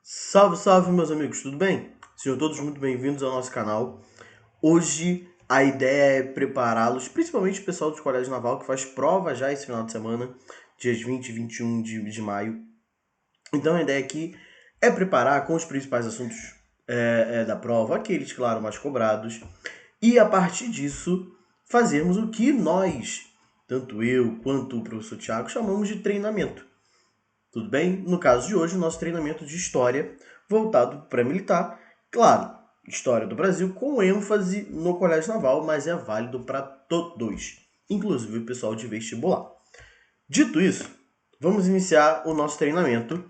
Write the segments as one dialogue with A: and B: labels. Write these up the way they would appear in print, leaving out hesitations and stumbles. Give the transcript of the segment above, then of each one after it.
A: Salve, salve, meus amigos, tudo bem? Sejam todos muito bem-vindos ao nosso canal. Hoje a ideia é prepará-los, principalmente o pessoal do Colégio Naval, que faz prova já esse final de semana, dias 20 e 21 de maio. Então a ideia aqui é preparar com os principais assuntos da prova, aqueles, claro, mais cobrados, e a partir disso fazermos o que nós, tanto eu quanto o professor Tiago, chamamos de treinamento. Tudo bem? No caso de hoje, o nosso treinamento de história voltado para militar. Claro, história do Brasil com ênfase no Colégio Naval, mas é válido para todos, inclusive o pessoal de vestibular. Dito isso, vamos iniciar o nosso treinamento.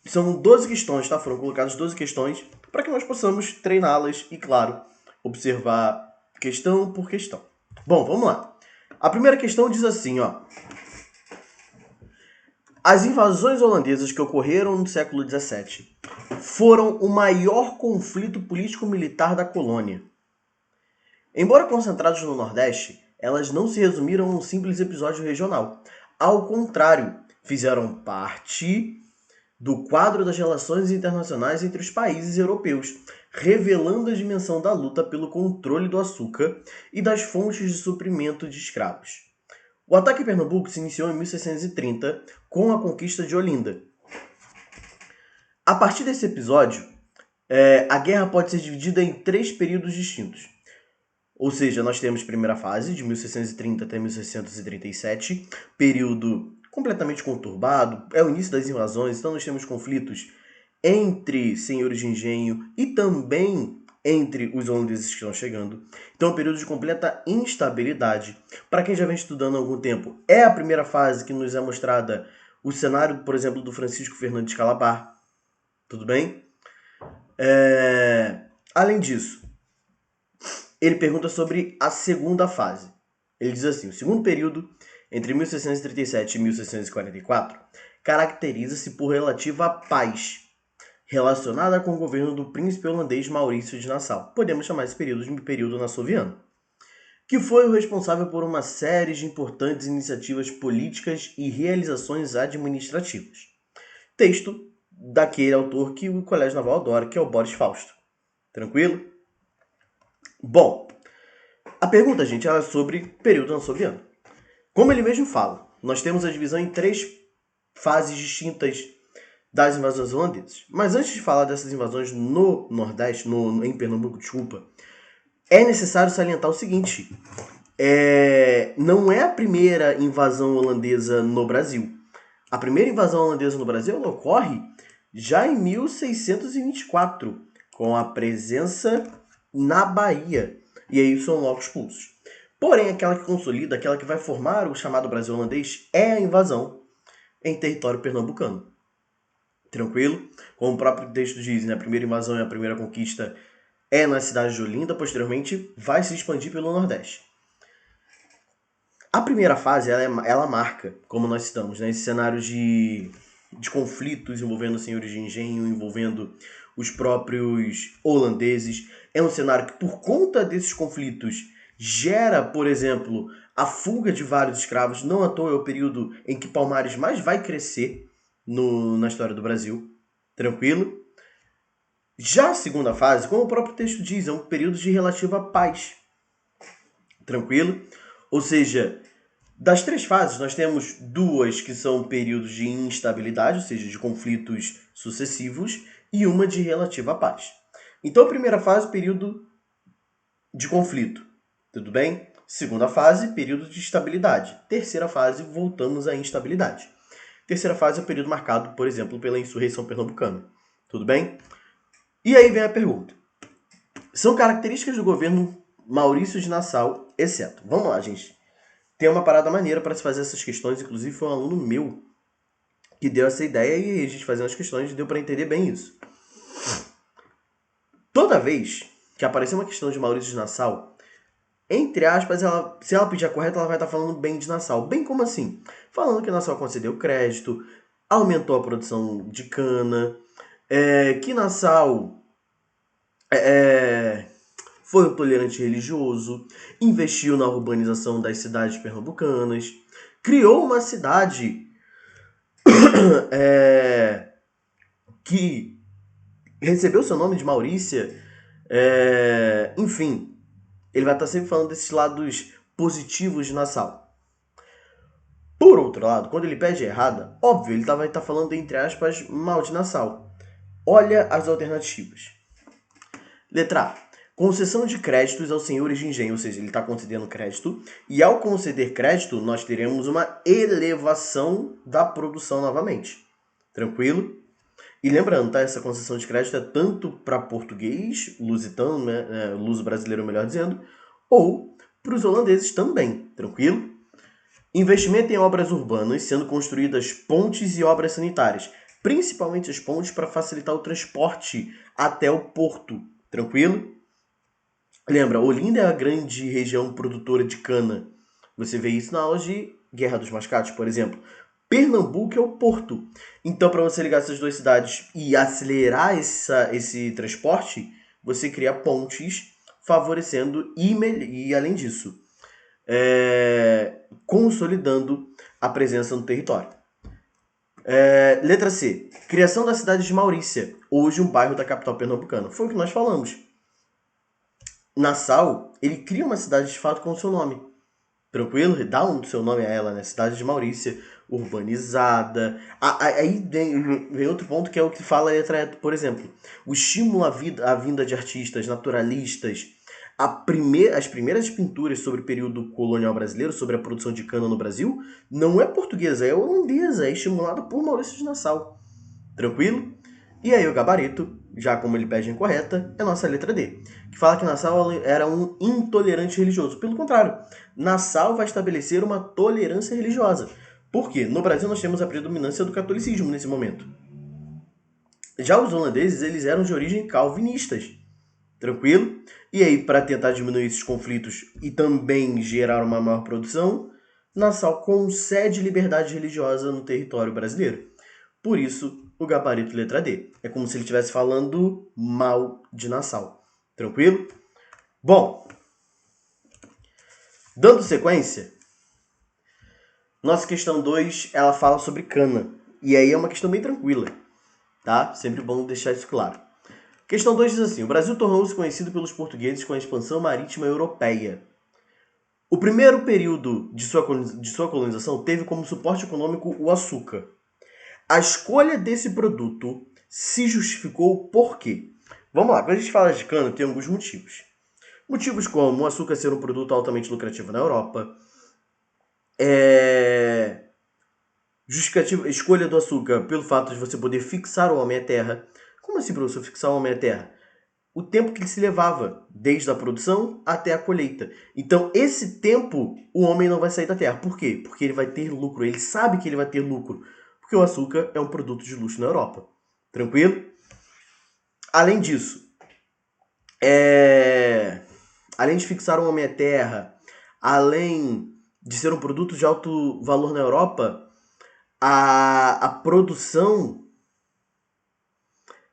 A: São 12 questões, tá? Foram colocadas 12 questões para que nós possamos treiná-las e, claro, observar questão por questão. Bom, vamos lá. A primeira questão diz assim, ó. As invasões holandesas que ocorreram no século XVII foram o maior conflito político-militar da colônia. Embora concentradas no Nordeste, elas não se resumiram a um simples episódio regional. Ao contrário, fizeram parte do quadro das relações internacionais entre os países europeus, revelando a dimensão da luta pelo controle do açúcar e das fontes de suprimento de escravos. O ataque em Pernambuco se iniciou em 1630 com a conquista de Olinda. A partir desse episódio, a guerra pode ser dividida em 3 períodos distintos. Ou seja, nós temos a primeira fase, de 1630 até 1637, período completamente conturbado, é o início das invasões, então nós temos conflitos entre senhores de engenho e também entre os holandeses que estão chegando. Então é um período de completa instabilidade. Para quem já vem estudando há algum tempo, é a primeira fase que nos é mostrada o cenário, por exemplo, do Francisco Fernandes Calabar. Tudo bem? Além disso, ele pergunta sobre a segunda fase. Ele diz assim, o segundo período, entre 1637 e 1644, caracteriza-se por relativa paz, relacionada com o governo do príncipe holandês Maurício de Nassau. Podemos chamar esse período de período nassoviano, que foi o responsável por uma série de importantes iniciativas políticas e realizações administrativas. Texto daquele autor que o Colégio Naval adora, que é o Boris Fausto. Tranquilo? Bom, a pergunta, gente, é sobre período nassoviano. Como ele mesmo fala, nós temos a divisão em 3 fases distintas das invasões holandesas. Mas antes de falar dessas invasões no Nordeste, em Pernambuco, desculpa, é necessário salientar o seguinte. Não é a primeira invasão holandesa no Brasil. A primeira invasão holandesa no Brasil ela ocorre já em 1624, com a presença na Bahia. E aí são logo expulsos. Porém, aquela que consolida, aquela que vai formar o chamado Brasil holandês, é a invasão em território pernambucano. Tranquilo? Como o próprio texto diz, né? A primeira invasão e a primeira conquista é na cidade de Olinda, posteriormente vai se expandir pelo Nordeste. A primeira fase, ela marca, como nós estamos, né? Esse cenário de conflitos envolvendo senhores de engenho, envolvendo os próprios holandeses. É um cenário que, por conta desses conflitos, gera, por exemplo, a fuga de vários escravos. Não à toa é o período em que Palmares mais vai crescer na história do Brasil. Tranquilo? Já a segunda fase, como o próprio texto diz, é um período de relativa paz. Tranquilo? Ou seja, das 3 fases, nós temos 2 que são períodos de instabilidade, ou seja, de conflitos sucessivos, e uma de relativa paz. Então, a primeira fase, período de conflito. Tudo bem? Segunda fase, período de estabilidade. Terceira fase, voltamos à instabilidade. Terceira fase é o período marcado, por exemplo, pela insurreição pernambucana. Tudo bem? E aí vem a pergunta. São características do governo Maurício de Nassau, exceto. Vamos lá, gente. Tem uma parada maneira para se fazer essas questões. Inclusive, foi um aluno meu que deu essa ideia e a gente fazendo as questões deu para entender bem isso. Toda vez que aparecer uma questão de Maurício de Nassau, entre aspas, se ela pedir a correta, ela vai estar falando bem de Nassau. Bem como assim? Falando que Nassau concedeu crédito, aumentou a produção de cana, que Nassau foi um tolerante religioso, investiu na urbanização das cidades pernambucanas, criou uma cidade que recebeu seu nome de Maurícia, enfim, ele vai estar sempre falando desses lados positivos de Nassau. Por outro lado, quando ele pede errada, óbvio, ele vai estar falando, entre aspas, mal de Nassau. Olha as alternativas. Letra A. Concessão de créditos aos senhores de engenho, ou seja, ele está concedendo crédito, e ao conceder crédito, nós teremos uma elevação da produção novamente. Tranquilo? E lembrando, tá? Essa concessão de crédito é tanto para português, lusitano, né? Luso brasileiro, melhor dizendo, ou para os holandeses também. Tranquilo? Investimento em obras urbanas, sendo construídas pontes e obras sanitárias, principalmente as pontes para facilitar o transporte até o porto. Tranquilo? Lembra, Olinda é a grande região produtora de cana. Você vê isso na aula de Guerra dos Mascates, por exemplo. Pernambuco é o porto. Então, para você ligar essas duas cidades e acelerar esse transporte, você cria pontes favorecendo e além disso, consolidando a presença no território. Letra C. Criação da cidade de Maurícia, hoje um bairro da capital pernambucana. Foi o que nós falamos. Nassau, ele cria uma cidade de fato com o seu nome. Tranquilo? Dá o seu nome a ela, né? Cidade de Maurícia, urbanizada. Aí vem outro ponto que é o que fala a letra E, por exemplo. O estímulo à vinda de artistas, naturalistas. As primeiras pinturas sobre o período colonial brasileiro, sobre a produção de cana no Brasil, não é portuguesa, é holandesa, é estimulada por Maurício de Nassau. Tranquilo? E aí o gabarito, já como ele pede incorreta, é a nossa letra D, que fala que Nassau era um intolerante religioso. Pelo contrário, Nassau vai estabelecer uma tolerância religiosa. Por quê? No Brasil nós temos a predominância do catolicismo nesse momento. Já os holandeses, eles eram de origem calvinistas. Tranquilo? E aí, para tentar diminuir esses conflitos e também gerar uma maior produção, Nassau concede liberdade religiosa no território brasileiro. Por isso, o gabarito letra D. É como se ele estivesse falando mal de Nassau. Tranquilo? Bom, dando sequência, nossa questão 2, ela fala sobre cana. E aí é uma questão bem tranquila, tá? Sempre bom deixar isso claro. Questão 2 diz assim: o Brasil tornou-se conhecido pelos portugueses com a expansão marítima europeia. O primeiro período de sua colonização teve como suporte econômico o açúcar. A escolha desse produto se justificou por quê? Vamos lá, quando a gente fala de cana, tem alguns motivos. Motivos como o açúcar ser um produto altamente lucrativo na Europa, justificativa, escolha do açúcar pelo fato de você poder fixar o homem à terra. Como assim, professor, fixar o homem à terra? O tempo que ele se levava, desde a produção até a colheita. Então, esse tempo, o homem não vai sair da terra. Por quê? Porque ele vai ter lucro. Ele sabe que ele vai ter lucro. Porque o açúcar é um produto de luxo na Europa. Tranquilo? Além disso, além de fixar um homem à terra, além de ser um produto de alto valor na Europa, a produção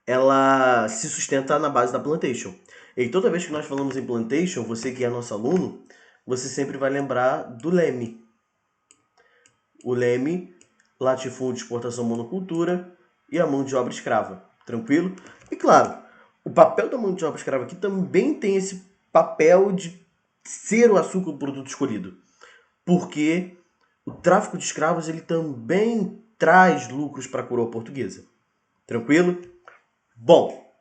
A: ela se sustenta na base da plantation. E toda vez que nós falamos em plantation, você que é nosso aluno, você sempre vai lembrar do LEME. O LEME, latifúndio, exportação, monocultura e a mão de obra escrava. Tranquilo? E claro, o papel da mão de obra escrava aqui também tem esse papel de ser o açúcar o produto escolhido. Porque o tráfico de escravos ele também traz lucros para a coroa portuguesa. Tranquilo? Bom,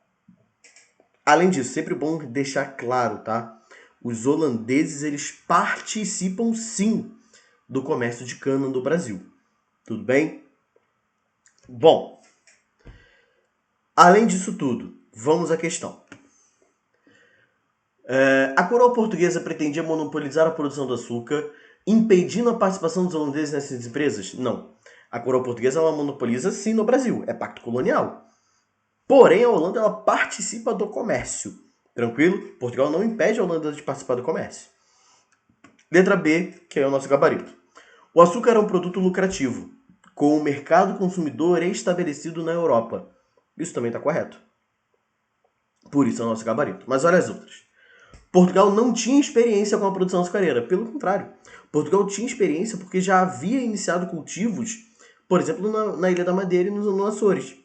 A: além disso, sempre bom deixar claro, tá? Os holandeses, eles participam sim do comércio de cana no Brasil. Tudo bem? Bom, além disso tudo, vamos à questão. A coroa portuguesa pretendia monopolizar a produção do açúcar, impedindo a participação dos holandeses nessas empresas? Não. A coroa portuguesa ela monopoliza sim no Brasil, é pacto colonial. Porém, a Holanda ela participa do comércio. Tranquilo? Portugal não impede a Holanda de participar do comércio. Letra B, que é o nosso gabarito. O açúcar é um produto lucrativo, com o mercado consumidor estabelecido na Europa. Isso também está correto. Por isso é o nosso gabarito. Mas olha as outras. Portugal não tinha experiência com a produção açucareira. Pelo contrário, Portugal tinha experiência porque já havia iniciado cultivos, por exemplo, na Ilha da Madeira e no Açores.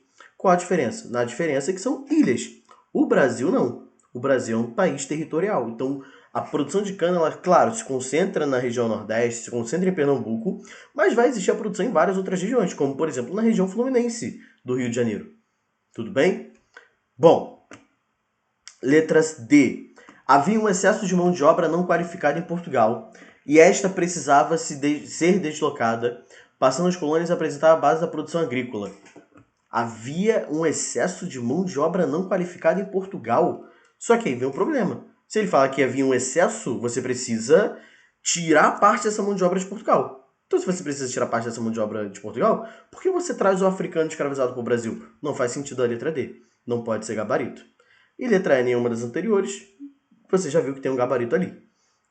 A: Qual a diferença? Na diferença é que são ilhas. O Brasil não. O Brasil é um país territorial. Então, a produção de cana, ela, claro, se concentra na região Nordeste, se concentra em Pernambuco, mas vai existir a produção em várias outras regiões, como, por exemplo, na região fluminense do Rio de Janeiro. Tudo bem? Bom, letras D. Havia um excesso de mão de obra não qualificada em Portugal e esta precisava ser deslocada, passando as colônias a apresentar a base da produção agrícola. Havia um excesso de mão de obra não qualificada em Portugal. Só que aí vem o problema. Se ele fala que havia um excesso, você precisa tirar parte dessa mão de obra de Portugal. Então, se você precisa tirar parte dessa mão de obra de Portugal, por que você traz o africano escravizado para o Brasil? Não faz sentido a letra D. Não pode ser gabarito. E letra E, nenhuma das anteriores, você já viu que tem um gabarito ali,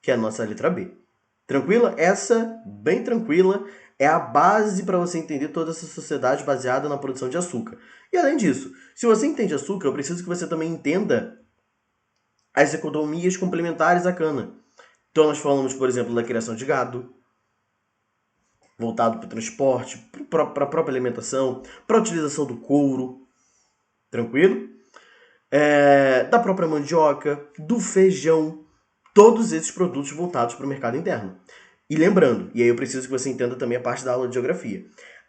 A: que é a nossa letra B. Tranquila? Essa, bem tranquila, é a base para você entender toda essa sociedade baseada na produção de açúcar. E além disso, se você entende açúcar, eu preciso que você também entenda as economias complementares à cana. Então nós falamos, por exemplo, da criação de gado, voltado para o transporte, para a própria alimentação, para a utilização do couro, tranquilo? Da própria mandioca, do feijão, todos esses produtos voltados para o mercado interno. E lembrando, e aí eu preciso que você entenda também a parte da aula de geografia,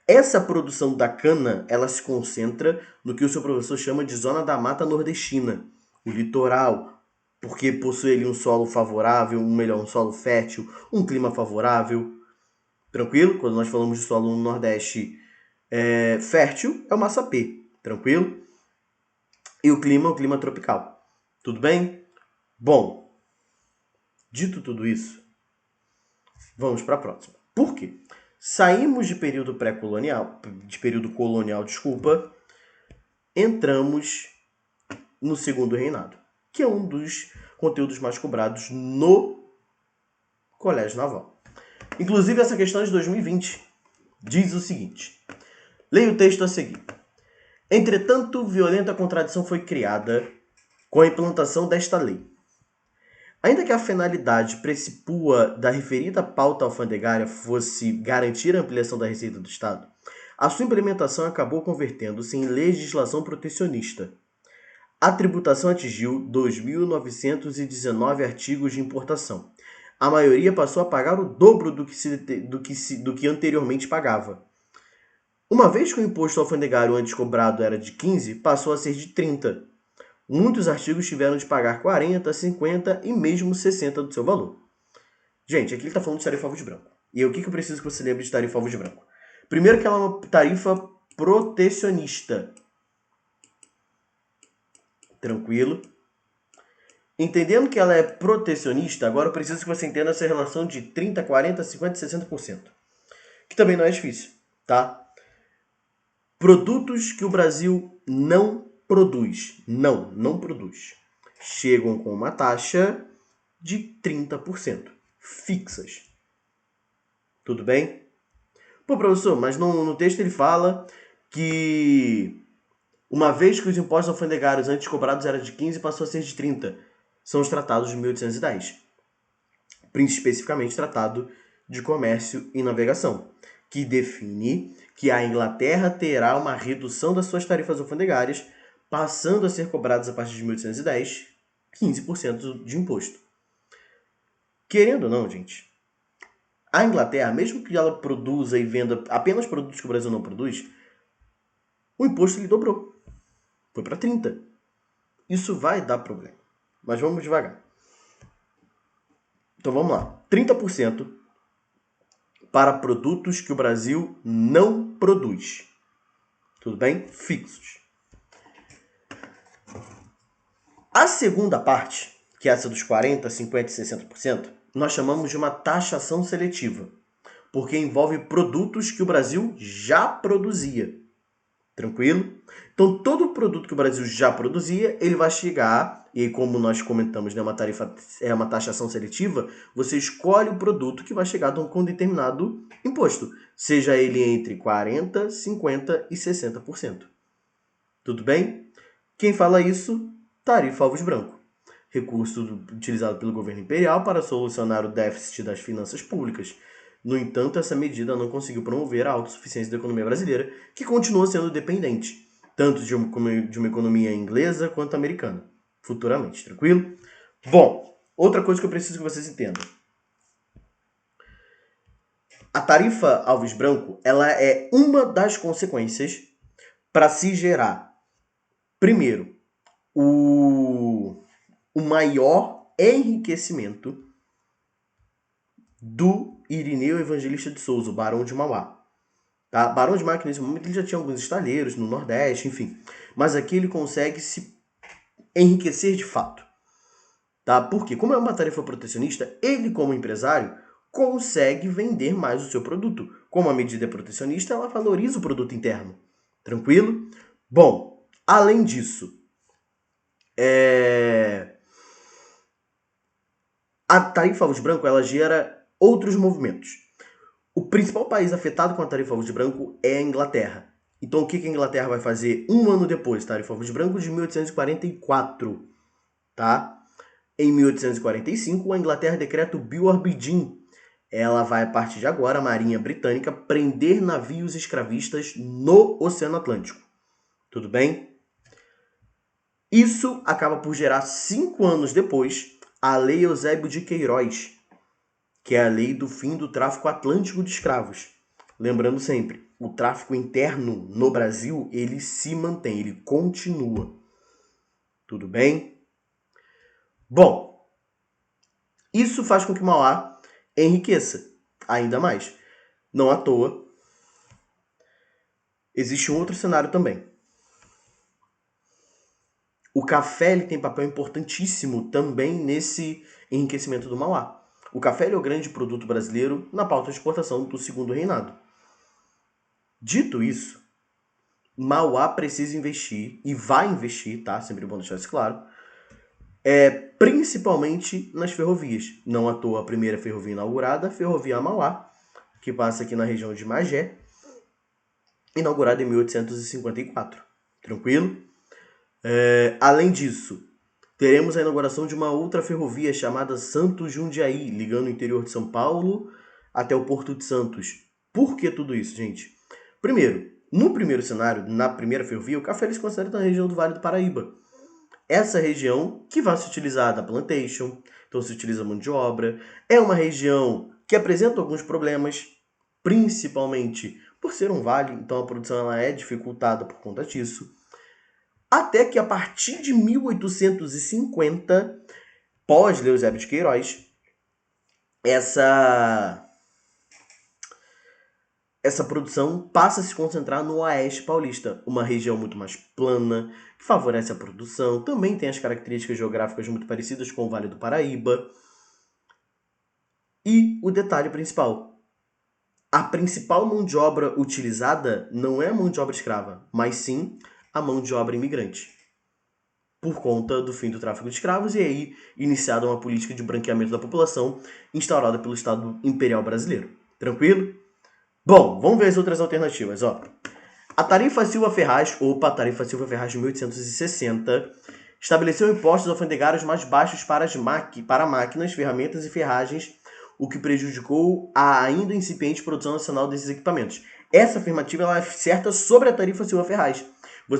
A: essa produção da cana, ela se concentra no que o seu professor chama de zona da mata nordestina, o litoral, porque possui ali um solo favorável, um solo fértil, um clima favorável. Tranquilo? Quando nós falamos de solo no Nordeste fértil, é o Massapê. Tranquilo? E o clima tropical. Tudo bem? Bom, dito tudo isso, vamos para a próxima. Por quê? Saímos de período pré-colonial, entramos no Segundo Reinado, que é um dos conteúdos mais cobrados no Colégio Naval. Inclusive, essa questão é de 2020 diz o seguinte. Leia o texto a seguir. Entretanto, violenta contradição foi criada com a implantação desta lei. Ainda que a finalidade precipua da referida pauta alfandegária fosse garantir a ampliação da receita do Estado, a sua implementação acabou convertendo-se em legislação protecionista. A tributação atingiu 2.919 artigos de importação. A maioria passou a pagar o dobro do que anteriormente pagava. Uma vez que o imposto alfandegário antes cobrado era de 15, passou a ser de 30. Muitos artigos tiveram de pagar 40, 50 e mesmo 60 do seu valor. Gente, aqui ele está falando de tarifa alvo branco. E o que eu preciso que você lembre de tarifa alvo branco? Primeiro que ela é uma tarifa protecionista. Tranquilo? Entendendo que ela é protecionista, agora eu preciso que você entenda essa relação de 30, 40, 50 e 60%. Que também não é difícil, tá? Produtos que o Brasil não produz. Não produz. Chegam com uma taxa de 30%. Fixas. Tudo bem? Pô, professor, mas no texto ele fala que uma vez que os impostos alfandegários antes cobrados eram de 15, passou a ser de 30. São os tratados de 1810. Especificamente Tratado de Comércio e Navegação, que define que a Inglaterra terá uma redução das suas tarifas alfandegárias, passando a ser cobradas a partir de 1810, 15% de imposto. Querendo ou não, gente, a Inglaterra, mesmo que ela produza e venda apenas produtos que o Brasil não produz, o imposto lhe dobrou. Foi para 30%. Isso vai dar problema. Mas vamos devagar. Então vamos lá. 30% para produtos que o Brasil não produz. Tudo bem? Fixos. A segunda parte, que é essa dos 40%, 50% e 60%, nós chamamos de uma taxação seletiva, porque envolve produtos que o Brasil já produzia. Tranquilo? Então, todo produto que o Brasil já produzia, ele vai chegar, e aí, como nós comentamos, né, uma taxação seletiva, você escolhe o produto que vai chegar com um determinado imposto, seja ele entre 40%, 50% e 60%. Tudo bem? Quem fala isso? Tarifa Alvos Branco. Recurso utilizado pelo governo imperial para solucionar o déficit das finanças públicas. No entanto, essa medida não conseguiu promover a autossuficiência da economia brasileira, que continua sendo dependente tanto de uma economia inglesa quanto americana, futuramente, tranquilo? Bom, outra coisa que eu preciso que vocês entendam. A tarifa Alves Branco, ela é uma das consequências para se gerar, primeiro, o maior enriquecimento do Irineu Evangelista de Souza, o Barão de Mauá. Tá? Barão de Mauá, que nesse momento ele já tinha alguns estaleiros no Nordeste, enfim. Mas aqui ele consegue se enriquecer de fato. Tá? Porque, como é uma tarifa protecionista, ele, como empresário, consegue vender mais o seu produto. Como a medida é protecionista, ela valoriza o produto interno. Tranquilo? Bom, além disso, a tarifa Alves Branco ela gera outros movimentos. O principal país afetado com a tarifa Alves Branco é a Inglaterra. Então, o que a Inglaterra vai fazer um ano depois? Tarifa Alves Branco de 1844, tá? Em 1845, a Inglaterra decreta o Bill Aberdeen. Ela vai, a partir de agora, a Marinha Britânica, prender navios escravistas no Oceano Atlântico. Tudo bem? Isso acaba por gerar, 5 anos depois, a Lei Eusébio de Queiroz, que é a lei do fim do tráfico atlântico de escravos. Lembrando sempre, o tráfico interno no Brasil, ele se mantém, ele continua. Tudo bem? Bom, isso faz com que Mauá enriqueça ainda mais. Não à toa, existe um outro cenário também. O café ele tem papel importantíssimo também nesse enriquecimento do Mauá. O café ele é o grande produto brasileiro na pauta de exportação do Segundo Reinado. Dito isso, Mauá precisa investir, e vai investir, tá? Sempre bom deixar isso claro, principalmente nas ferrovias. Não à toa a primeira ferrovia inaugurada, a Ferrovia Mauá, que passa aqui na região de Magé, inaugurada em 1854. Tranquilo? Além disso, teremos a inauguração de uma outra ferrovia chamada Santos Jundiaí, ligando o interior de São Paulo até o Porto de Santos. Por que tudo isso, gente? Primeiro, no primeiro cenário, na primeira ferrovia, o café eles consideram na região do Vale do Paraíba. Essa região que vai se utilizar da plantation, então se utiliza mão de obra. É uma região que apresenta alguns problemas, principalmente por ser um vale, então a produção ela é dificultada por conta disso. Até que a partir de 1850, pós-Lei Eusébio de Queiroz, essa produção passa a se concentrar no Oeste Paulista, uma região muito mais plana, que favorece a produção, também tem as características geográficas muito parecidas com o Vale do Paraíba. E o detalhe principal, a principal mão de obra utilizada não é a mão de obra escrava, mas sim a mão de obra imigrante. Por conta do fim do tráfico de escravos e aí iniciada uma política de branqueamento da população instaurada pelo Estado Imperial Brasileiro. Tranquilo? Bom, vamos ver as outras alternativas. Ó. A Tarifa Silva Ferraz, a Tarifa Silva Ferraz de 1860, estabeleceu impostos alfandegários mais baixos para máquinas, ferramentas e ferragens, o que prejudicou a ainda incipiente produção nacional desses equipamentos. Essa afirmativa ela é certa sobre a Tarifa Silva Ferraz.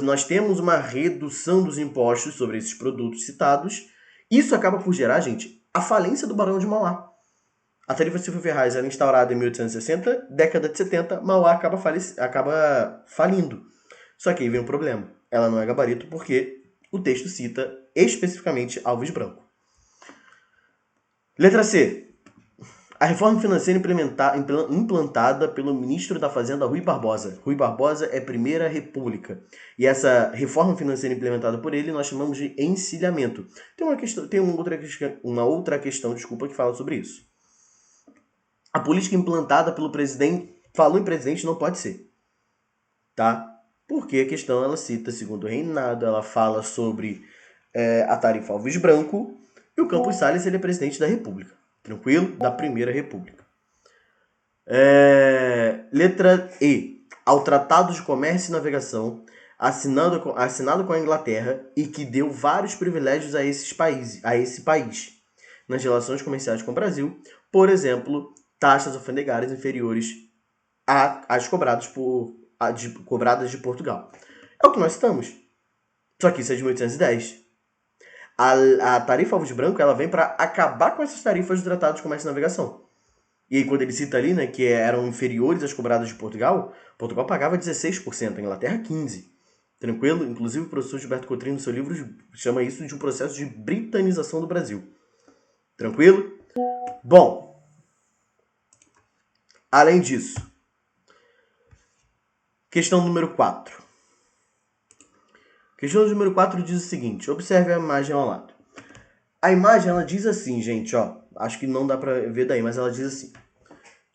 A: Nós temos uma redução dos impostos sobre esses produtos citados. Isso acaba por gerar, gente, a falência do Barão de Mauá. A Tarifa Silva Ferraz era instaurada em 1860, década de 70, Mauá acaba falindo. Só que aí vem um problema. Ela não é gabarito porque o texto cita especificamente Alves Branco. Letra C. A reforma financeira implantada pelo ministro da Fazenda Rui Barbosa. Rui Barbosa é Primeira República. E essa reforma financeira implementada por ele nós chamamos de encilhamento. Tem uma outra questão que fala sobre isso. A política implantada pelo presidente, falou em presidente, não pode ser. Tá? Porque a questão, ela cita Segundo Reinado, ela fala sobre a tarifa Alves Branco, e o Campos Salles ele é presidente da República. Tranquilo? Da Primeira República. Letra E. Ao Tratado de Comércio e Navegação, assinado com a Inglaterra e que deu vários privilégios a esse país nas relações comerciais com o Brasil, por exemplo, taxas alfandegárias inferiores às cobradas de Portugal. É o que nós estamos. Só que isso é de 1810. A tarifa Alvo de Branco, ela vem para acabar com essas tarifas do Tratado de Comércio e Navegação. E aí, quando ele cita ali, né, que eram inferiores às cobradas de Portugal, Portugal pagava 16%, a Inglaterra 15%. Tranquilo? Inclusive, o professor Gilberto Coutrinho, no seu livro, chama isso de um processo de britanização do Brasil. Tranquilo? Bom, além disso, questão número 4. Questão número 4 diz o seguinte, observe a imagem ao lado. A imagem, ela diz assim, gente, ó, acho que não dá pra ver daí, mas ela diz assim.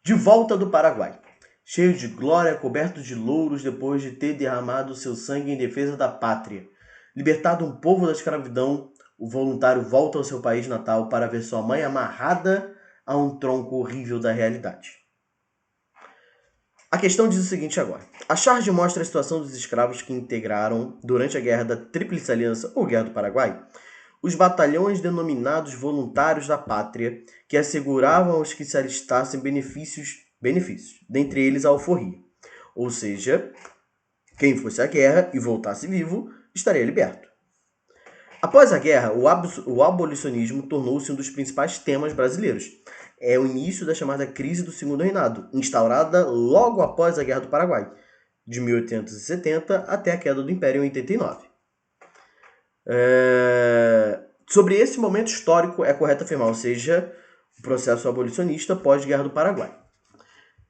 A: De volta do Paraguai, cheio de glória, coberto de louros depois de ter derramado seu sangue em defesa da pátria. Libertado um povo da escravidão, o voluntário volta ao seu país natal para ver sua mãe amarrada a um tronco horrível da realidade. A questão diz o seguinte agora. A charge mostra a situação dos escravos que integraram, durante a Guerra da Tríplice Aliança ou Guerra do Paraguai, os batalhões denominados Voluntários da Pátria, que asseguravam aos que se alistassem benefícios, dentre eles a alforria. Ou seja, quem fosse à guerra e voltasse vivo, estaria liberto. Após a guerra, o abolicionismo tornou-se um dos principais temas brasileiros. É o início da chamada crise do Segundo Reinado, instaurada logo após a Guerra do Paraguai, de 1870 até a queda do Império em 89. Sobre esse momento histórico é correto afirmar, ou seja, o processo abolicionista pós-Guerra do Paraguai.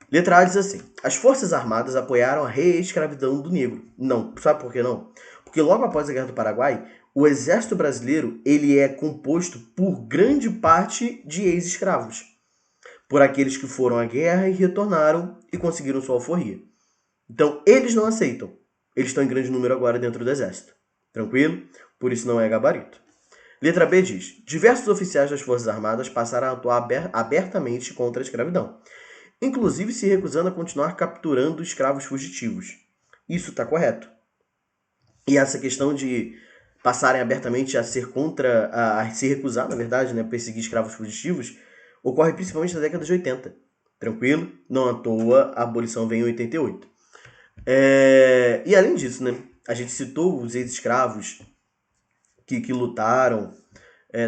A: Letra A diz assim, as Forças Armadas apoiaram a reescravidão do negro. Não, sabe por que não? Porque logo após a Guerra do Paraguai, o exército brasileiro ele é composto por grande parte de ex-escravos. Por aqueles que foram à guerra e retornaram e conseguiram sua alforria. Então, eles não aceitam. Eles estão em grande número agora dentro do exército. Tranquilo? Por isso não é gabarito. Letra B diz, diversos oficiais das Forças Armadas passaram a atuar abertamente contra a escravidão, inclusive se recusando a continuar capturando escravos fugitivos. Isso está correto. E essa questão de passarem abertamente a ser contra, a se recusar, na verdade, né, perseguir escravos fugitivos, ocorre principalmente na década de 80. Tranquilo? Não à toa, a abolição vem em 88. E além disso, né, a gente citou os ex-escravos que lutaram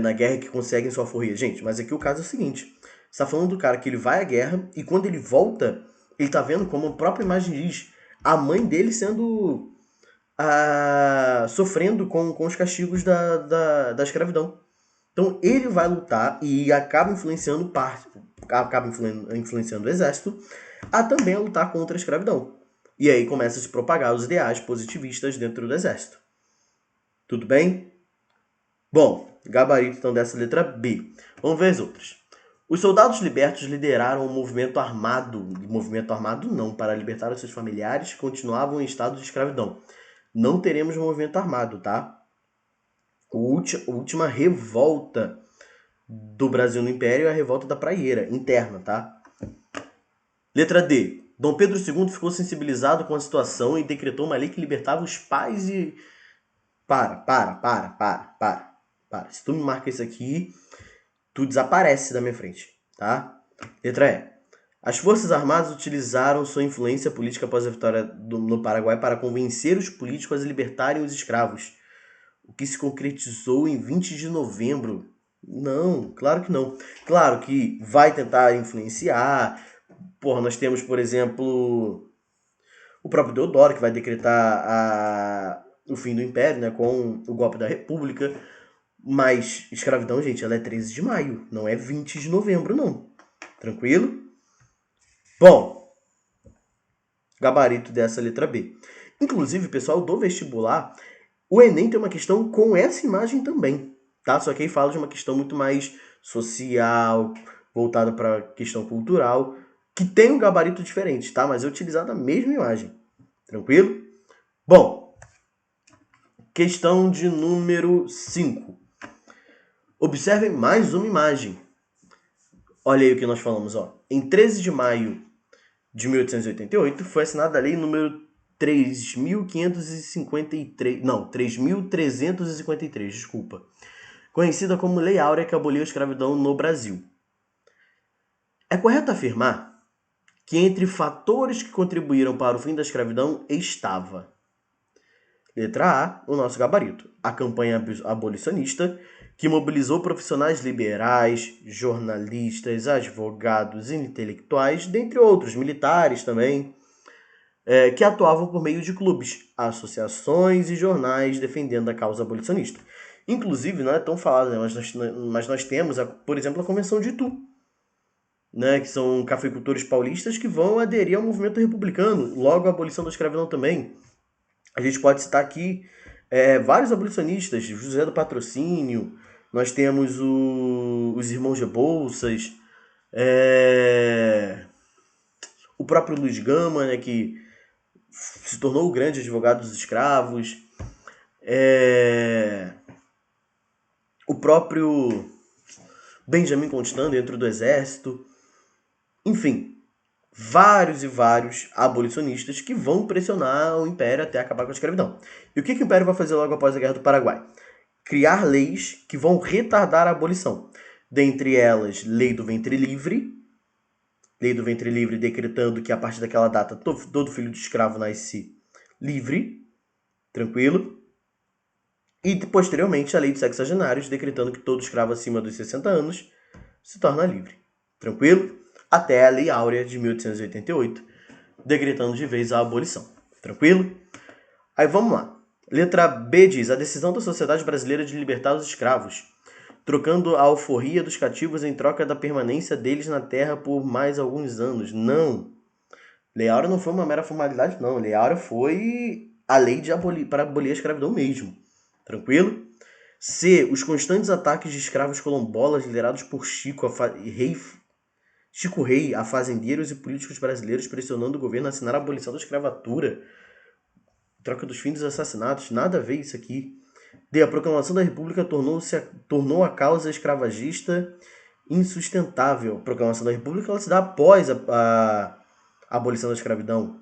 A: na guerra e que conseguem sua alforria. Gente, mas aqui o caso é o seguinte. Você tá falando do cara que ele vai à guerra e quando ele volta, ele tá vendo, como a própria imagem diz, a mãe dele sendo... sofrendo com os castigos da escravidão. Então ele vai lutar e acaba influenciando influenciando o exército a também a lutar contra a escravidão. E aí começa a se propagar os ideais positivistas dentro do exército. Tudo bem? Bom, gabarito então dessa letra B. Vamos ver as outras. Os soldados libertos lideraram um movimento armado não, para libertar os seus familiares que continuavam em estado de escravidão. Não teremos movimento armado, tá? A última revolta do Brasil no Império é a revolta da Praieira, interna, tá? Letra D. Dom Pedro II ficou sensibilizado com a situação e decretou uma lei que libertava os pais e... Para. Se tu me marca isso aqui, tu desaparece da minha frente, tá? Letra E. As Forças Armadas utilizaram sua influência política após a vitória no Paraguai para convencer os políticos a libertarem os escravos, o que se concretizou em 20 de novembro. Não, claro que não. Claro que vai tentar influenciar. Porra, nós temos, por exemplo, o próprio Deodoro, que vai decretar o fim do Império, né, com o golpe da República. Mas escravidão, gente, ela é 13 de maio, não é 20 de novembro, não. Tranquilo? Bom, gabarito dessa letra B. Inclusive, pessoal do vestibular, o Enem tem uma questão com essa imagem também, tá? Só que aí fala de uma questão muito mais social, voltada para questão cultural, que tem um gabarito diferente, tá? Mas é utilizada a mesma imagem. Tranquilo? Bom, questão de número 5. Observem mais uma imagem. Olha aí o que nós falamos, ó. Em 13 de maio de 1888 foi assinada a lei número 3.353, desculpa. Conhecida como Lei Áurea, que aboliu a escravidão no Brasil. É correto afirmar que entre fatores que contribuíram para o fim da escravidão estava Letra A, o nosso gabarito. A campanha abolicionista, que mobilizou profissionais liberais, jornalistas, advogados, intelectuais, dentre outros, militares também, que atuavam por meio de clubes, associações e jornais defendendo a causa abolicionista. Inclusive, não é tão falado, né? Mas nós temos, por exemplo, a Convenção de Itu, né? Que são cafeicultores paulistas que vão aderir ao movimento republicano, logo a abolição da escravidão também. A gente pode citar aqui vários abolicionistas, José do Patrocínio, nós temos os irmãos Rebouças, o próprio Luiz Gama, né, que se tornou o grande advogado dos escravos, o próprio Benjamin Constant dentro do exército, enfim, vários e vários abolicionistas que vão pressionar o Império até acabar com a escravidão. E o que o Império vai fazer logo após a Guerra do Paraguai? Criar leis que vão retardar a abolição. Dentre elas, Lei do Ventre Livre, decretando que a partir daquela data todo filho de escravo nasce livre, tranquilo. E posteriormente a Lei dos Sexagenários, decretando que todo escravo acima dos 60 anos se torna livre, tranquilo? Até a Lei Áurea de 1888, decretando de vez a abolição. Tranquilo? Aí vamos lá. Letra B diz: a decisão da sociedade brasileira de libertar os escravos, trocando a alforria dos cativos em troca da permanência deles na terra por mais alguns anos. Não. Lei Áurea não foi uma mera formalidade, não. Lei Áurea foi a lei para abolir a escravidão mesmo. Tranquilo? C. Os constantes ataques de escravos quilombolas liderados por Chico Rei a fazendeiros e políticos brasileiros pressionando o governo a assinar a abolição da escravatura, troca dos filhos assassinatos, nada a ver isso aqui. D. A proclamação da República tornou a causa escravagista insustentável. A proclamação da República ela se dá após a abolição da escravidão.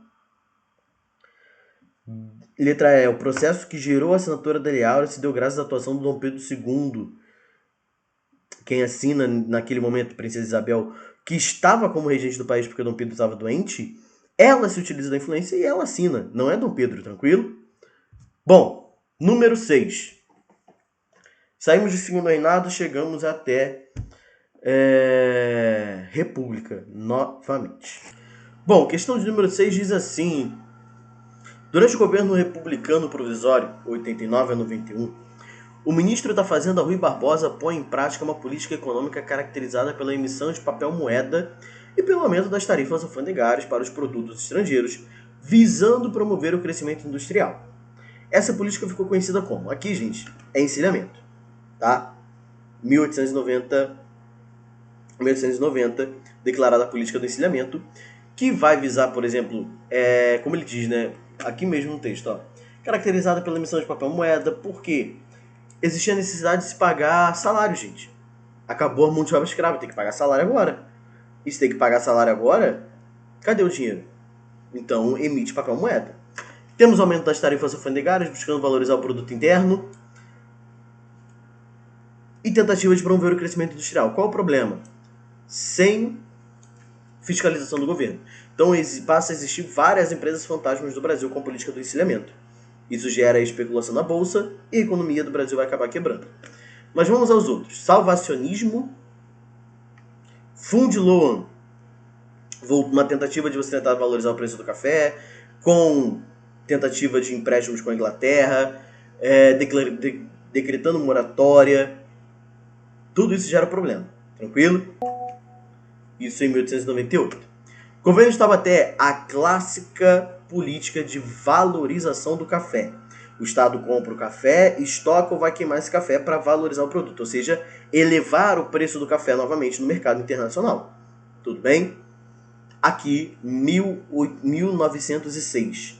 A: Letra E. O processo que gerou a assinatura da Lei Áurea se deu graças à atuação do Dom Pedro II. Quem assina naquele momento, Princesa Isabel, que estava como regente do país porque Dom Pedro estava doente, ela se utiliza da influência e ela assina. Não é Dom Pedro, tranquilo? Bom, número 6. Saímos do segundo reinado, chegamos até República, novamente. Bom, questão de número 6 diz assim: durante o governo republicano provisório, 89 a 91, o ministro da Fazenda Rui Barbosa põe em prática uma política econômica caracterizada pela emissão de papel moeda e pelo aumento das tarifas alfandegárias para os produtos estrangeiros, visando promover o crescimento industrial. Essa política ficou conhecida como, aqui gente, é encilhamento, tá? 1890, declarada a política do encilhamento, que vai visar, por exemplo, como ele diz, né, aqui mesmo no texto, ó, caracterizada pela emissão de papel moeda, porque existia a necessidade de se pagar salário, gente. Acabou a mão de obra escrava, tem que pagar salário agora. E se tem que pagar salário agora, cadê o dinheiro? Então, emite papel moeda. Temos aumento das tarifas alfandegárias, buscando valorizar o produto interno. E tentativa de promover o crescimento industrial. Qual o problema? Sem fiscalização do governo. Então, passa a existir várias empresas fantasmas do Brasil com a política do encilhamento. Isso gera especulação na bolsa e a economia do Brasil vai acabar quebrando. Mas vamos aos outros. Salvacionismo, Fundiloan, uma tentativa de você tentar valorizar o preço do café, com tentativa de empréstimos com a Inglaterra, decretando moratória. Tudo isso gera problema. Tranquilo? Isso em 1898. O governo estava até a clássica política de valorização do café. O Estado compra o café, estoca ou vai queimar esse café para valorizar o produto, ou seja, elevar o preço do café novamente no mercado internacional. Tudo bem? Aqui, 1906.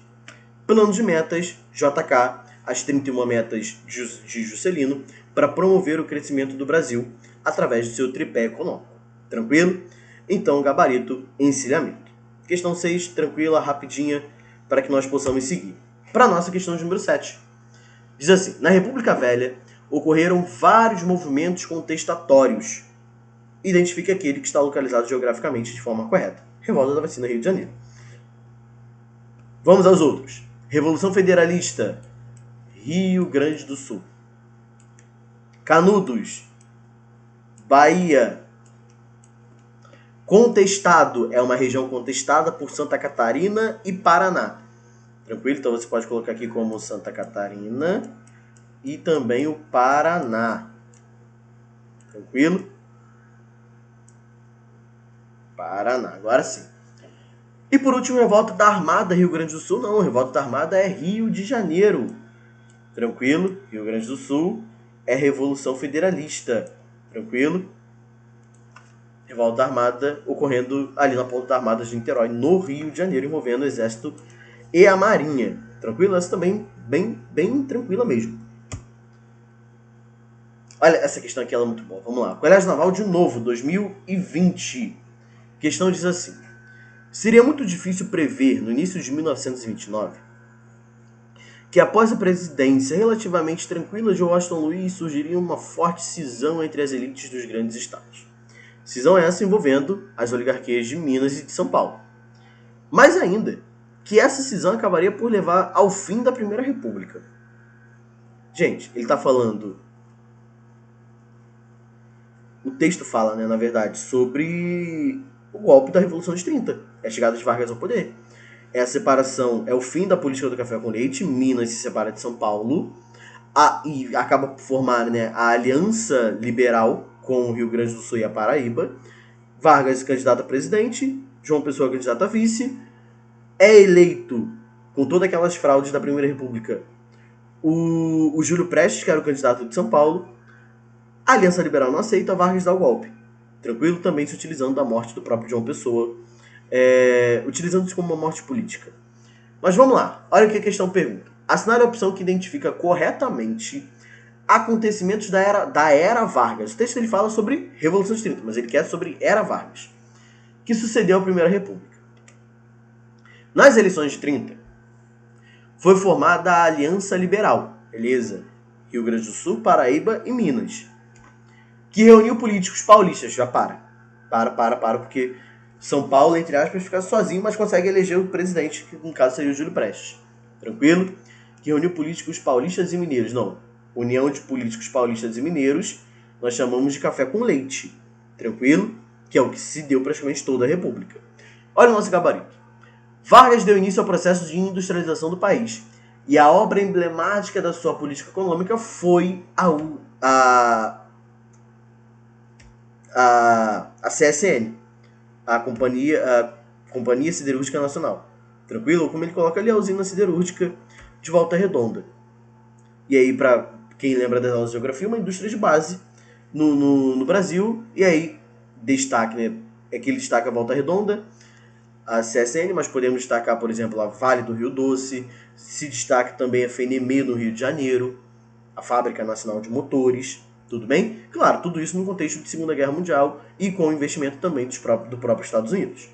A: Plano de metas, JK, as 31 metas de Juscelino, para promover o crescimento do Brasil através do seu tripé econômico. Tranquilo? Então, gabarito, encilhamento. Questão 6, tranquila, rapidinha, para que nós possamos seguir. Para a nossa questão de número 7. Diz assim: na República Velha, ocorreram vários movimentos contestatórios. Identifique aquele que está localizado geograficamente de forma correta. Revolta da Vacina, Rio de Janeiro. Vamos aos outros. Revolução Federalista, Rio Grande do Sul. Canudos, Bahia. Contestado é uma região contestada por Santa Catarina e Paraná. Tranquilo? Então você pode colocar aqui como Santa Catarina e também o Paraná. Tranquilo? Paraná, agora sim. E por último, revolta da Armada, Rio Grande do Sul. Não, revolta da Armada é Rio de Janeiro. Tranquilo? Rio Grande do Sul é Revolução Federalista. Tranquilo? Revolta da Armada ocorrendo ali na Ponta da Armada de Niterói, no Rio de Janeiro, envolvendo o Exército e a Marinha. Tranquilo? Essa também bem tranquila mesmo. Olha, essa questão aqui ela é muito boa. Vamos lá. Colégio Naval de novo, 2020. A questão diz assim. Seria muito difícil prever, no início de 1929, que após a presidência relativamente tranquila de Washington Luiz surgiria uma forte cisão entre as elites dos grandes estados. Cisão essa envolvendo as oligarquias de Minas e de São Paulo. Mais ainda, que essa cisão acabaria por levar ao fim da Primeira República. Gente, ele está falando... O texto fala, na verdade, sobre o golpe da Revolução de 30. É a chegada de Vargas ao poder. É a separação, é o fim da política do café com leite. Minas se separa de São Paulo e acaba por formar a Aliança Liberal com o Rio Grande do Sul e a Paraíba. Vargas candidato a presidente, João Pessoa candidato a vice. É eleito, com todas aquelas fraudes da Primeira República, o Júlio Prestes, que era o candidato de São Paulo. A Aliança Liberal não aceita, Vargas dá o golpe. Tranquilo? Também se utilizando da morte do próprio João Pessoa. Utilizando isso como uma morte política. Mas vamos lá. Olha o que a questão pergunta. Assinar a opção que identifica corretamente acontecimentos da era Vargas. O texto ele fala sobre Revolução de 30, mas ele quer sobre era Vargas, que sucedeu à Primeira República. Nas eleições de 30, foi formada a Aliança Liberal, beleza? Rio Grande do Sul, Paraíba e Minas, que reuniu políticos paulistas. Já para, porque São Paulo, entre aspas, fica sozinho, mas consegue eleger o presidente, que no caso seria o Júlio Prestes. Tranquilo? Que reuniu políticos paulistas e mineiros. Não, União de Políticos Paulistas e Mineiros, nós chamamos de café com leite. Tranquilo? Que é o que se deu praticamente toda a República. Olha o nosso gabarito. Vargas deu início ao processo de industrialização do país. E a obra emblemática da sua política econômica foi a CSN, a Companhia Siderúrgica Nacional. Tranquilo? Como ele coloca ali, a usina siderúrgica de Volta Redonda. E aí, para quem lembra das aulas de geografia, uma indústria de base no Brasil. E aí, destaque, é que ele destaca a Volta Redonda, a CSN, mas podemos destacar, por exemplo, a Vale do Rio Doce, se destaca também a FNM no Rio de Janeiro, a Fábrica Nacional de Motores, tudo bem? Claro, tudo isso no contexto de Segunda Guerra Mundial e com o investimento também do próprio Estados Unidos.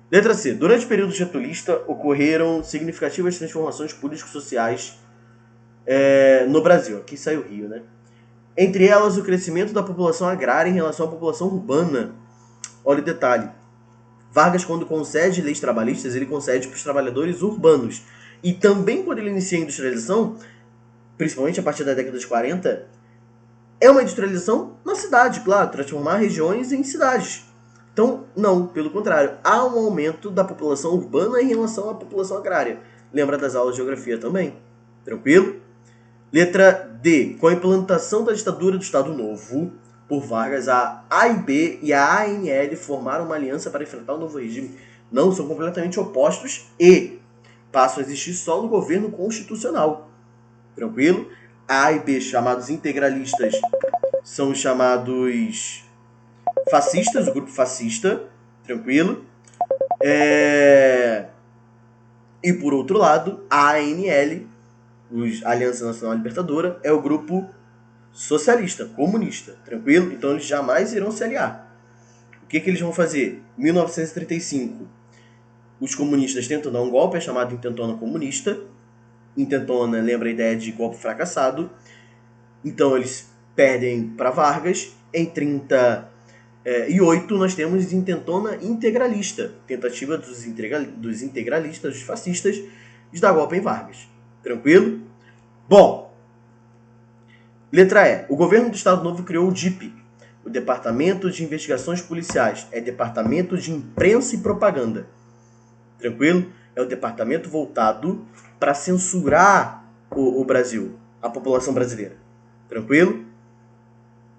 A: Letra C. Durante o período getulista, ocorreram significativas transformações político-sociais no Brasil. Aqui sai o Rio, né? Entre elas, o crescimento da população agrária em relação à população urbana. Olha o detalhe. Vargas, quando concede leis trabalhistas, ele concede para os trabalhadores urbanos. E também quando ele inicia a industrialização, principalmente a partir da década de 40, é uma industrialização na cidade, claro, transformar regiões em cidades. Então, não, pelo contrário, há um aumento da população urbana em relação à população agrária. Lembra das aulas de geografia também? Tranquilo? Letra D. Com a implantação da ditadura do Estado Novo por Vargas, a AIB e a ANL formaram uma aliança para enfrentar o novo regime. Não, são completamente opostos e passam a existir só no governo constitucional. Tranquilo? A e B, chamados integralistas, são chamados fascistas, o grupo fascista. Tranquilo? E por outro lado, a ANL, a Aliança Nacional Libertadora, é o grupo socialista, comunista. Tranquilo? Então eles jamais irão se aliar. O que eles vão fazer? Em 1935, os comunistas tentam dar um golpe, é chamado Intentona Comunista. Intentona lembra a ideia de golpe fracassado. Então eles perdem para Vargas. Em 1938 nós temos Intentona Integralista, tentativa dos integralistas, dos fascistas, de dar golpe em Vargas. Tranquilo? Bom, letra E. O governo do Estado Novo criou o DIP, o Departamento de Investigações Policiais. É Departamento de Imprensa e Propaganda. Tranquilo? É o departamento voltado para censurar o Brasil, a população brasileira. Tranquilo?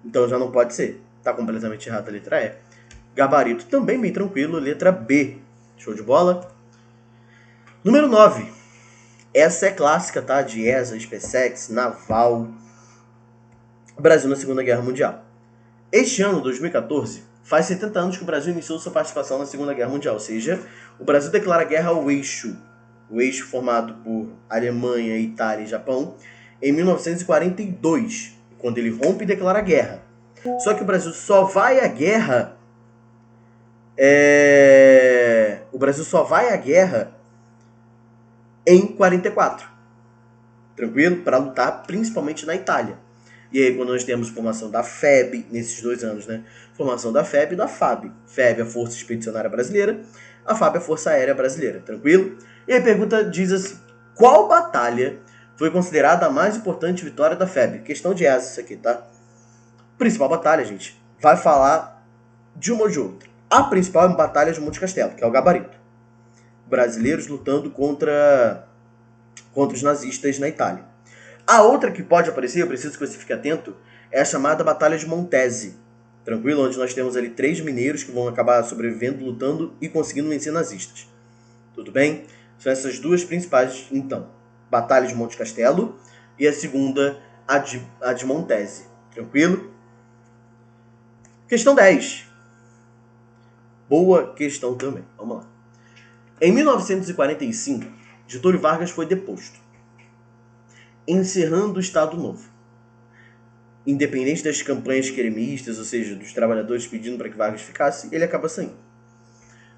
A: Então já não pode ser. Tá completamente errado a letra E. Gabarito também bem tranquilo, letra B. Show de bola? Número 9. Essa é clássica, tá? De ESA, SpaceX, Naval. Brasil na Segunda Guerra Mundial. Este ano, 2014, faz 70 anos que o Brasil iniciou sua participação na Segunda Guerra Mundial, ou seja, o Brasil declara guerra ao eixo, o eixo formado por Alemanha, Itália e Japão, em 1942, quando ele rompe e declara guerra. Só que o Brasil só vai à guerra em 44. Tranquilo? Para lutar principalmente na Itália. E aí quando nós temos formação da FEB, nesses 2 anos, né? Formação da FEB e da FAB. FEB é a Força Expedicionária Brasileira, a FAB é a Força Aérea Brasileira. Tranquilo? E a pergunta diz assim, qual batalha foi considerada a mais importante vitória da FEB? Questão de asa isso aqui, tá? Principal batalha, gente, vai falar de uma ou de outra. A principal é a Batalha de Monte Castelo, que é o Gabarito. Brasileiros lutando contra os nazistas na Itália. A outra que pode aparecer, eu preciso que você fique atento, é a chamada Batalha de Montese. Tranquilo? Onde nós temos ali 3 mineiros que vão acabar sobrevivendo, lutando e conseguindo vencer nazistas. Tudo bem? São essas 2 principais, então. Batalha de Monte Castelo e a segunda, a de Montese. Tranquilo? Questão 10. Boa questão também. Vamos lá. Em 1945, Getúlio Vargas foi deposto, encerrando o Estado Novo. Independente das campanhas queremistas, ou seja, dos trabalhadores pedindo para que Vargas ficasse, ele acaba saindo.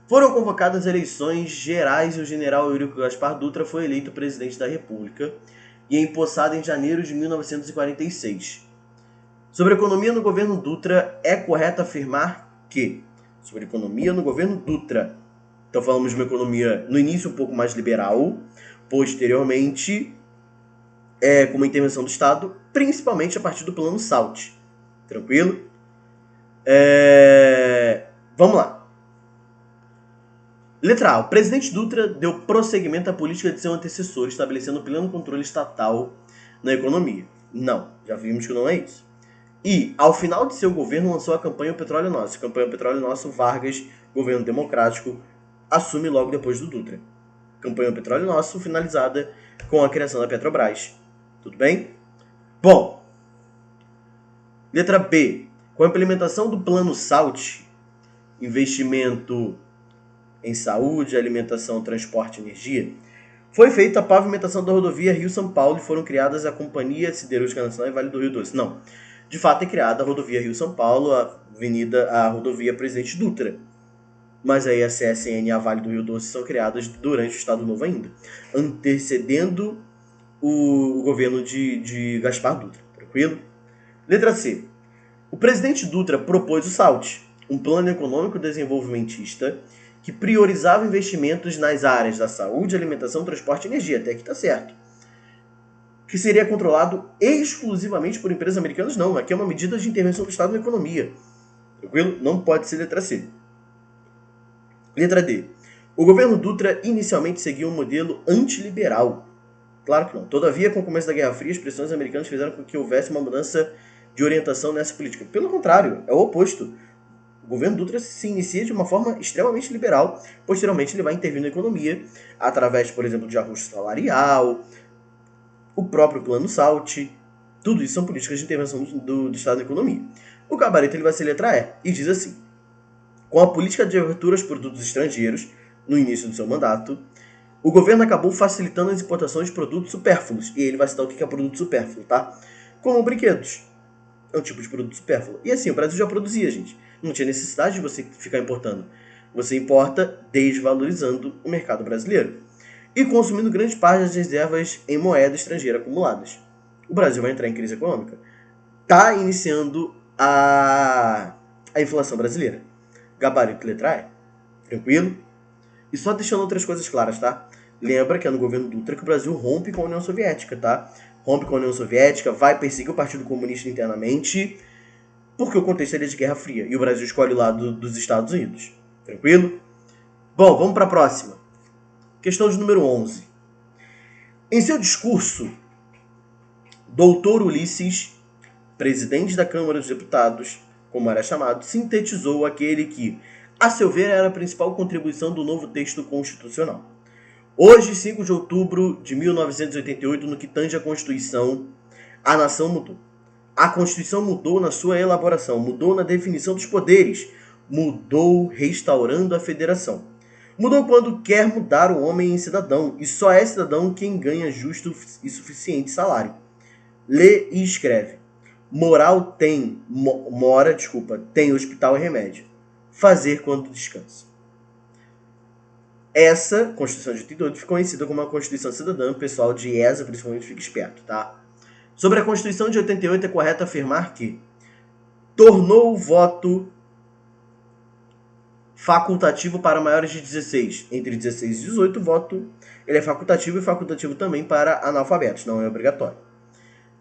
A: Foram convocadas eleições gerais e o general Eurico Gaspar Dutra foi eleito presidente da República e empossado em janeiro de 1946. Sobre a economia no governo Dutra, é correto afirmar que, sobre a economia no governo Dutra, então falamos de uma economia no início um pouco mais liberal, posteriormente com uma intervenção do Estado, principalmente a partir do plano SALT. Tranquilo? Vamos lá. Letra A. O presidente Dutra deu prosseguimento à política de seu antecessor, estabelecendo pleno controle estatal na economia. Não, já vimos que não é isso. E, ao final de seu governo, lançou a campanha O Petróleo Nosso. A campanha O Petróleo Nosso, Vargas, governo democrático, assume logo depois do Dutra. Campanha O Petróleo Nosso, finalizada com a criação da Petrobras. Tudo bem? Bom, letra B. Com a implementação do plano SALT, investimento em saúde, alimentação, transporte e energia, foi feita a pavimentação da rodovia Rio-São Paulo e foram criadas a Companhia Siderúrgica Nacional e Vale do Rio Doce. Não, de fato é criada a rodovia Rio-São Paulo, a rodovia Presidente Dutra. Mas aí a CSN e a Vale do Rio Doce são criadas durante o Estado Novo ainda, antecedendo o governo de Gaspar Dutra. Tranquilo? Letra C. O presidente Dutra propôs o SALT, um plano econômico desenvolvimentista que priorizava investimentos nas áreas da saúde, alimentação, transporte e energia. Até aqui está certo. Que seria controlado exclusivamente por empresas americanas? Não, aqui é uma medida de intervenção do Estado na economia. Tranquilo? Não pode ser letra C. Letra D. O governo Dutra inicialmente seguia um modelo antiliberal. Claro que não. Todavia, com o começo da Guerra Fria, as pressões americanas fizeram com que houvesse uma mudança de orientação nessa política. Pelo contrário, é o oposto. O governo Dutra se inicia de uma forma extremamente liberal. Posteriormente, ele vai intervir na economia, através, por exemplo, de ajuste salarial, o próprio plano SALT. Tudo isso são políticas de intervenção do Estado na economia. O gabarito ele vai ser letra E, e diz assim: com a política de abertura aos produtos estrangeiros, no início do seu mandato, o governo acabou facilitando as importações de produtos supérfluos. E ele vai citar o que é produto supérfluo, tá? Como brinquedos. É um tipo de produto supérfluo. E assim, o Brasil já produzia, gente. Não tinha necessidade de você ficar importando. Você importa desvalorizando o mercado brasileiro e consumindo grande parte das reservas em moeda estrangeira acumuladas. O Brasil vai entrar em crise econômica. Está iniciando a inflação brasileira. Gabarito letra E. Tranquilo? E só deixando outras coisas claras, tá? Lembra que é no governo Dutra que o Brasil rompe com a União Soviética, tá? rompe com a União Soviética, vai perseguir o Partido Comunista internamente, porque o contexto é de Guerra Fria, e o Brasil escolhe o lado dos Estados Unidos. Tranquilo? Bom, vamos para a próxima. Questão de número 11. Em seu discurso, Dr. Ulisses, presidente da Câmara dos Deputados, como era chamado, sintetizou aquele que, a seu ver, era a principal contribuição do novo texto constitucional. Hoje, 5 de outubro de 1988, no que tange à Constituição, a nação mudou. A Constituição mudou na sua elaboração, mudou na definição dos poderes, mudou restaurando a federação. Mudou quando quer mudar o homem em cidadão, e só é cidadão quem ganha justo e suficiente salário. Lê e escreve. Tem hospital e remédio. Fazer quando descansa. Essa Constituição de 88 ficou conhecida como a Constituição Cidadã, o pessoal de ESA principalmente fica esperto, tá? Sobre a Constituição de 88 é correto afirmar que tornou o voto facultativo para maiores de 16. Entre 16 e 18, o voto ele é facultativo e facultativo também para analfabetos, não é obrigatório.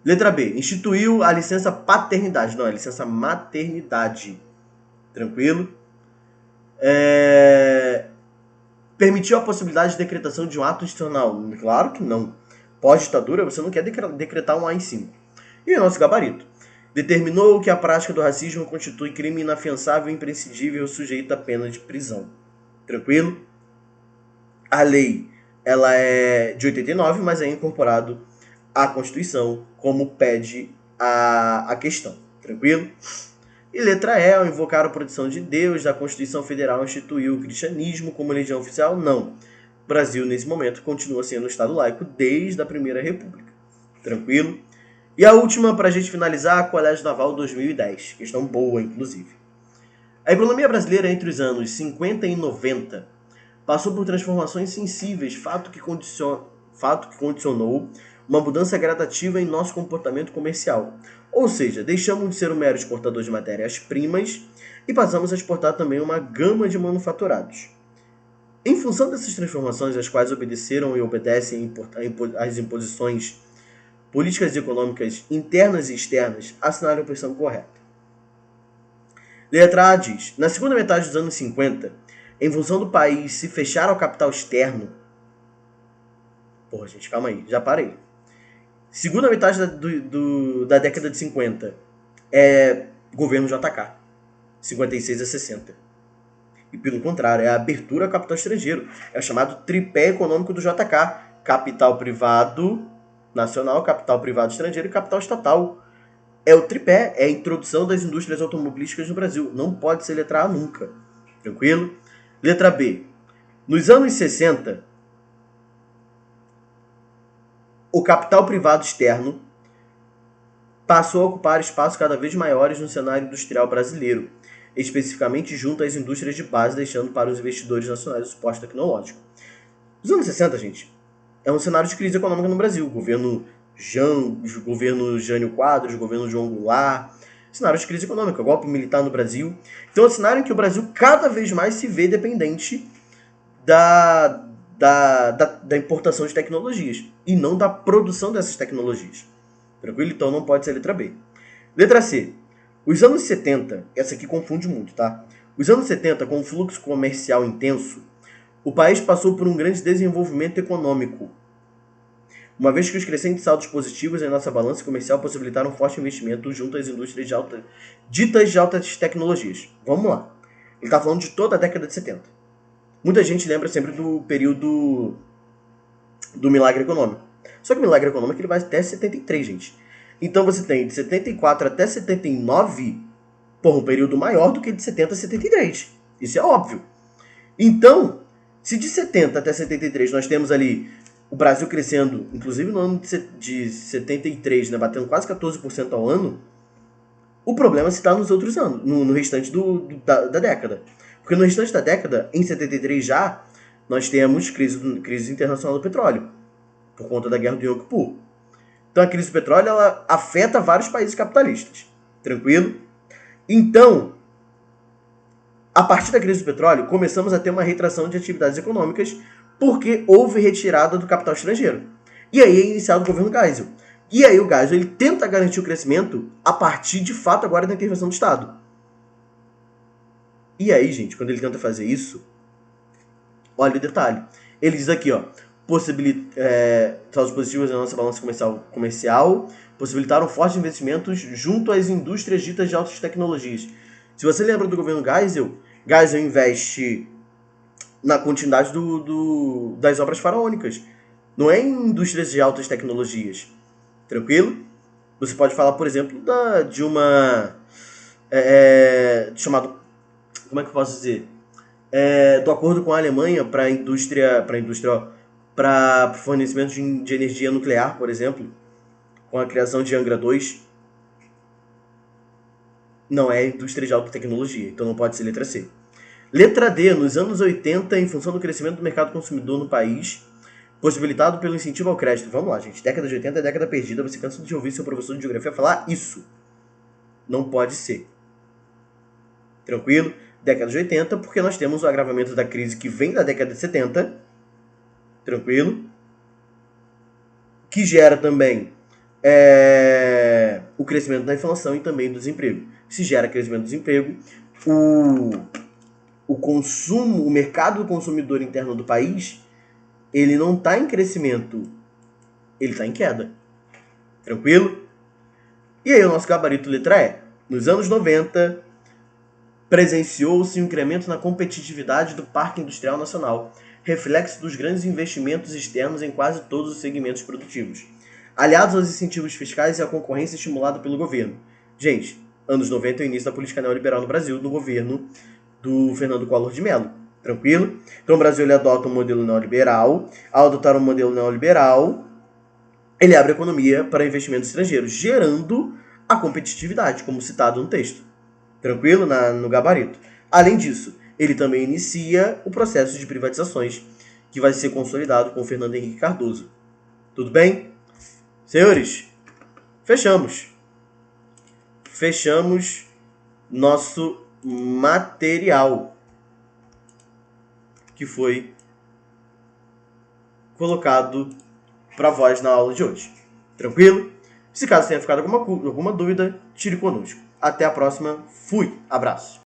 A: Letra B. Instituiu a licença paternidade, não, é licença maternidade. Tranquilo? Permitiu a possibilidade de decretação de um ato institucional? Claro que não. Pós-ditadura, você não quer decretar um AI-5. E o nosso gabarito. Determinou que a prática do racismo constitui crime inafiançável e imprescindível sujeito à pena de prisão. Tranquilo? A lei ela é de 89, mas é incorporado à Constituição, como pede a questão. Tranquilo? E letra E, ao invocar a proteção de Deus, da Constituição Federal instituiu o cristianismo como religião oficial? Não. O Brasil, nesse momento, continua sendo um Estado laico desde a Primeira República. Tranquilo? E a última, para a gente finalizar, Colégio Naval 2010. Questão boa, inclusive. A economia brasileira entre os anos 50 e 90 passou por transformações sensíveis, fato que condicionou uma mudança gradativa em nosso comportamento comercial. Ou seja, deixamos de ser um mero exportador de matérias-primas e passamos a exportar também uma gama de manufaturados. Em função dessas transformações, as quais obedeceram e obedecem às imposições políticas e econômicas internas e externas, assinaram a posição correta. Letra A diz, na segunda metade dos anos 50, em função do país se fechar ao capital externo... Porra, gente, calma aí, já parei. Segunda metade da década de 50 é governo JK, 56 a 60. E pelo contrário, é a abertura ao capital estrangeiro. É o chamado tripé econômico do JK. Capital privado nacional, capital privado estrangeiro e capital estatal. É o tripé, é a introdução das indústrias automobilísticas no Brasil. Não pode ser letra A nunca. Tranquilo? Letra B. Nos anos 60, o capital privado externo passou a ocupar espaços cada vez maiores no cenário industrial brasileiro, especificamente junto às indústrias de base, deixando para os investidores nacionais o suporte tecnológico. Os anos 60, gente, é um cenário de crise econômica no Brasil. Governo Jânio Quadros, governo João Goulart, cenário de crise econômica, golpe militar no Brasil. Então é um cenário em que o Brasil cada vez mais se vê dependente da importação de tecnologias e não da produção dessas tecnologias. Tranquilo? Então não pode ser letra B. Letra C. Os anos 70, essa aqui confunde muito, tá? Os anos 70, com um fluxo comercial intenso, o país passou por um grande desenvolvimento econômico, uma vez que os crescentes saldos positivos em nossa balança comercial possibilitaram um forte investimento junto às indústrias ditas de altas tecnologias. Vamos lá. Ele está falando de toda a década de 70. Muita gente lembra sempre do período do milagre econômico. Só que o milagre econômico ele vai até 73, gente. Então você tem de 74 até 79, um período maior do que de 70 a 73. Isso é óbvio. Então, se de 70 até 73 nós temos ali o Brasil crescendo, inclusive no ano de 73, né, batendo quase 14% ao ano, o problema se dá nos outros anos, no restante da década. Porque no restante da década, em 73 já, nós temos crise internacional do petróleo, por conta da guerra do Yom Kippur. Então a crise do petróleo ela afeta vários países capitalistas. Tranquilo? Então, a partir da crise do petróleo, começamos a ter uma retração de atividades econômicas porque houve retirada do capital estrangeiro. E aí é iniciado o governo Geisel. E aí o Geisel, ele tenta garantir o crescimento a partir, de fato, agora da intervenção do Estado. E aí, gente, quando ele tenta fazer isso, olha o detalhe. Ele diz aqui, ó, saldos positivos na nossa balança comercial possibilitaram fortes investimentos junto às indústrias ditas de altas tecnologias. Se você lembra do governo Geisel, Geisel investe na continuidade das obras faraônicas. Não é em indústrias de altas tecnologias. Tranquilo? Você pode falar, por exemplo, de uma... chamado... Como é que eu posso dizer? Do acordo com a Alemanha para fornecimento de energia nuclear, por exemplo, com a criação de Angra 2. Não é indústria de alta tecnologia, então não pode ser letra C. Letra D, nos anos 80, em função do crescimento do mercado consumidor no país, possibilitado pelo incentivo ao crédito. Vamos lá, gente. Década de 80 é década perdida. Você cansa de ouvir seu professor de geografia falar isso. Não pode ser. Tranquilo? Década de 80, porque nós temos o agravamento da crise que vem da década de 70. Tranquilo? Que gera também o crescimento da inflação e também do desemprego. Se gera crescimento do desemprego, o consumo, o mercado consumidor interno do país, ele não está em crescimento, ele está em queda. Tranquilo? E aí o nosso gabarito letra E. Nos anos 90, presenciou-se um incremento na competitividade do Parque Industrial Nacional, reflexo dos grandes investimentos externos em quase todos os segmentos produtivos, aliados aos incentivos fiscais e à concorrência estimulada pelo governo. Gente, anos 90 é o início da política neoliberal no Brasil, no governo do Fernando Collor de Mello. Tranquilo? Então o Brasil ele adota um modelo neoliberal. Ao adotar um modelo neoliberal, ele abre a economia para investimentos estrangeiros, gerando a competitividade, como citado no texto. Tranquilo? No gabarito. Além disso, ele também inicia o processo de privatizações, que vai ser consolidado com o Fernando Henrique Cardoso. Tudo bem? Senhores, fechamos nosso material que foi colocado para voz na aula de hoje. Tranquilo? Se caso tenha ficado alguma dúvida, tire conosco. Até a próxima. Fui. Abraço.